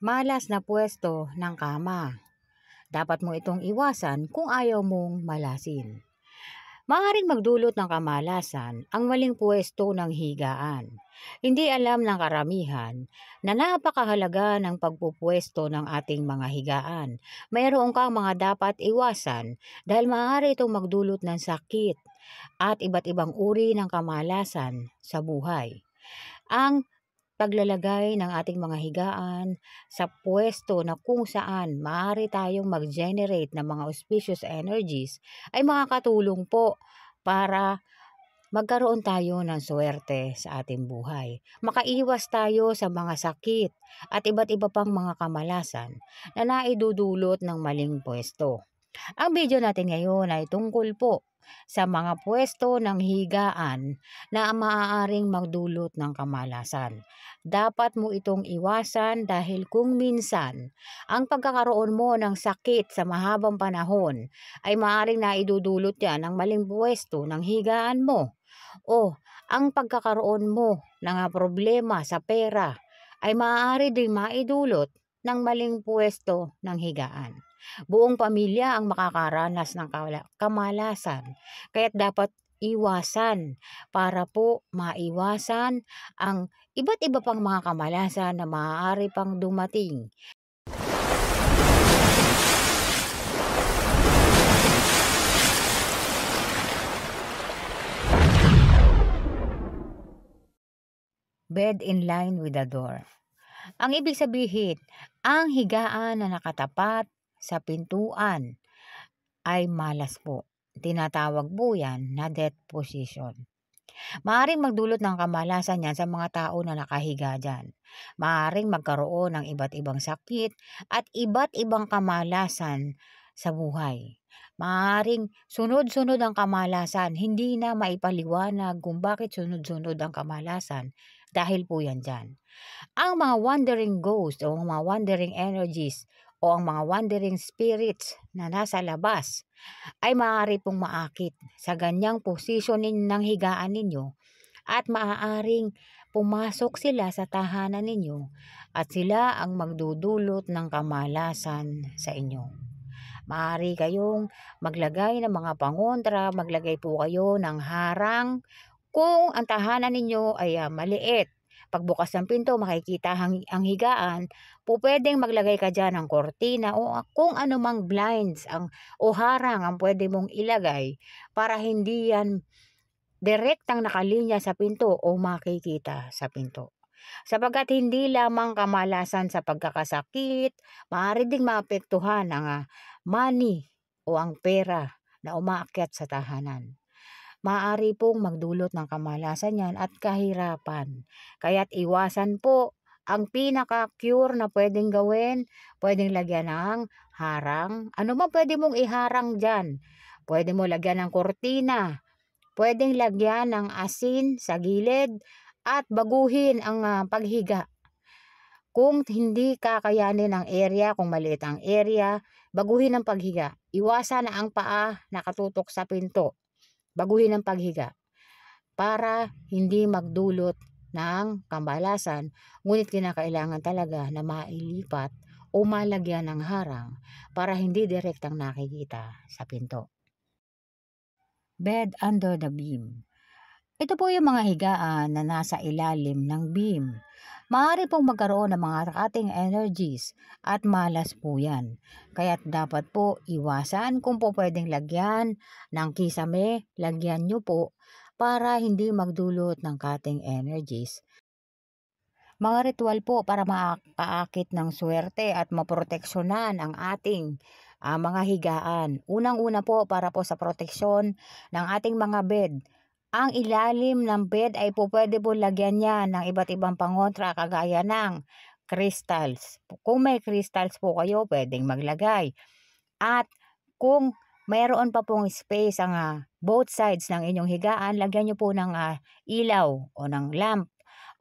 Malas na pwesto ng kama. Dapat mo itong iwasan kung ayaw mong malasin. Maaaring magdulot ng kamalasan ang maling pwesto ng higaan. Hindi alam ng karamihan na napakahalaga ng pagpupwesto ng ating mga higaan. Mayroon kang mga dapat iwasan dahil maaari itong magdulot ng sakit at iba't ibang uri ng kamalasan sa buhay. Ang paglalagay ng ating mga higaan sa pwesto na kung saan maaari tayong mag-generate ng mga auspicious energies ay makakatulong po para magkaroon tayo ng swerte sa ating buhay. Makaiwas tayo sa mga sakit at iba't iba pang mga kamalasan na naidudulot ng maling pwesto. Ang video natin ngayon ay tungkol po sa mga pwesto ng higaan na maaaring magdulot ng kamalasan. Dapat mo itong iwasan dahil kung minsan ang pagkakaroon mo ng sakit sa mahabang panahon ay maaaring naidudulot yan ng maling pwesto ng higaan mo. O ang pagkakaroon mo ng problema sa pera ay maaari ding maidulot ng maling pwesto ng higaan. Buong pamilya ang makakaranas ng kamalasan, kaya't dapat iwasan para po maiwasan ang iba't iba pang mga kamalasan na maaari pang dumating. Bed in line with the door. Ang ibig sabihin, ang higaan na nakatapat sa pintuan ay malas po. Tinatawag po yan na death position. Maaaring magdulot ng kamalasan yan sa mga tao na nakahiga dyan. Maaaring magkaroon ng iba't ibang sakit at iba't ibang kamalasan sa buhay. Maaaring sunod-sunod ang kamalasan, hindi na maipaliwanag kung bakit sunod-sunod ang kamalasan dahil po yan dyan. Ang mga wandering ghosts o mga wandering energies o ang mga wandering spirits na nasa labas ay maaari pong maakit sa ganyang positioning ng higaan ninyo at maaaring pumasok sila sa tahanan ninyo at sila ang magdudulot ng kamalasan sa inyo. Maaari kayong maglagay ng mga pangontra, maglagay po kayo ng harang kung ang tahanan ninyo ay maliit. Pagbukas ng pinto, makikita ang higaan, po pwedeng maglagay ka dyan ng kortina o kung anumang blinds o harang ang pwede mong ilagay para hindi yan direktang nakalinya sa pinto o makikita sa pinto. Sapagkat hindi lamang kamalasan sa pagkakasakit, maaari ding maapektuhan ang money o ang pera na umaakyat sa tahanan. Maaari pong magdulot ng kamalasan yan at kahirapan. Kaya't iwasan po ang pinaka-cure na pwedeng gawin, pwedeng lagyan ng harang. Ano man pwede mong iharang dyan? Pwede mo lagyan ng kortina, pwedeng lagyan ng asin sa gilid at baguhin ang paghiga. Kung hindi kakayanin ang area, kung maliit ang area, baguhin ang paghiga. Iwasan na ang paa nakatutok sa pinto. Baguhin ang paghiga para hindi magdulot ng kamalasan, ngunit kinakailangan talaga na mailipat o malagyan ng harang para hindi direktang nakikita sa pinto. Bed under the beam. Ito po yung mga higaan na nasa ilalim ng beam. Maaari pong magkaroon ng mga ating energies at malas po yan. Kaya't dapat po iwasan kung po pwedeng lagyan ng kisame, lagyan nyo po para hindi magdulot ng cutting energies. Mga ritual po para makaakit ng swerte at maproteksyonan ang ating mga higaan. Unang-una po para po sa proteksyon ng ating mga bed. Ang ilalim ng bed ay po pwede po lagyan niya ng iba't ibang pangontra kagaya ng crystals. Kung may crystals po kayo, pwedeng maglagay. At kung mayroon pa pong space ang both sides ng inyong higaan, lagyan nyo po ng ilaw o ng lamp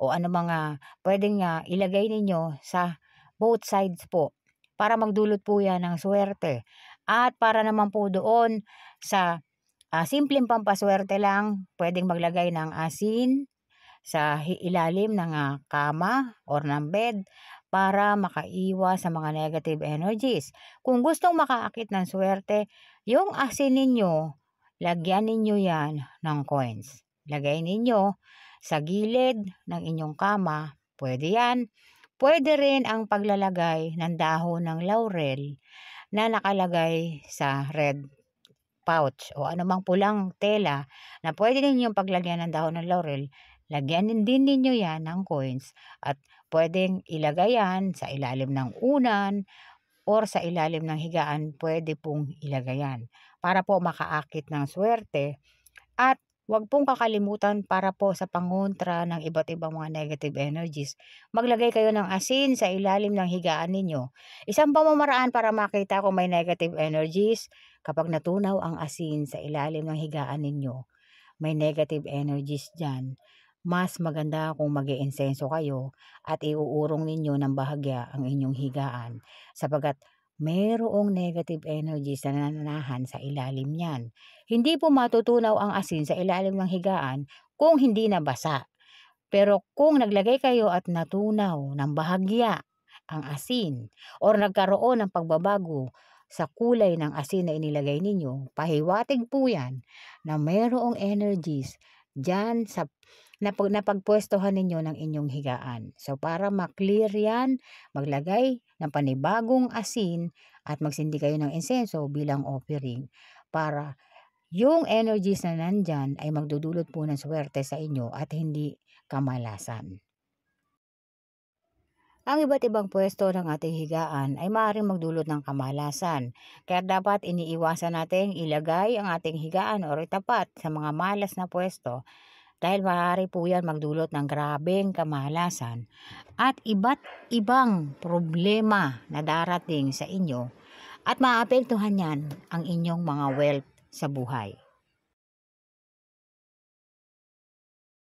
o ano mga pwedeng ilagay ninyo sa both sides po para magdulot po yan ng swerte. At para naman po doon sa simpleng pampaswerte lang, pwedeng maglagay ng asin sa ilalim ng kama or ng bed para makaiwas sa mga negative energies. Kung gustong makaakit ng swerte, yung asin ninyo, lagyan ninyo yan ng coins. Lagay ninyo sa gilid ng inyong kama, pwede yan. Pwede rin ang paglalagay ng dahon ng laurel na nakalagay sa red pouch o anumang pulang tela na pwede ninyong paglagyan ng dahon ng laurel. Lagyan din ninyo yan ng coins at pwedeng ilagay yan sa ilalim ng unan or sa ilalim ng higaan, pwede pong ilagay yan para po makaakit ng swerte. At huwag pong kakalimutan para po sa pangontra ng iba't ibang mga negative energies, maglagay kayo ng asin sa ilalim ng higaan ninyo. Isang pamamaraan para makita kung may negative energies, kapag natunaw ang asin sa ilalim ng higaan ninyo, may negative energies dyan. Mas maganda kung mag-iinsenso kayo at iuurong ninyo ng bahagya ang inyong higaan sapagat mayroong negative energies na nananahan sa ilalim niyan. Hindi po matutunaw ang asin sa ilalim ng higaan kung hindi nabasa. Pero kung naglagay kayo at natunaw ng bahagya ang asin or nagkaroon ng pagbabago sa kulay ng asin na inilagay ninyo, pahiwatig po yan na mayroong energies dyan sa napagpwestohan ninyo ng inyong higaan. So para maklear yan, maglagay ng panibagong asin at magsindi kayo ng insenso bilang offering para yung energies na nandyan ay magdudulot po ng swerte sa inyo at hindi kamalasan. Ang iba't ibang pwesto ng ating higaan ay maaaring magdulot ng kamalasan. Kaya dapat iniiwasan natin ilagay ang ating higaan o itapat sa mga malas na pwesto dahil maaari po yan magdulot ng grabeng kamalasan at iba't ibang problema na darating sa inyo at maapektuhan yan ang inyong mga wealth sa buhay.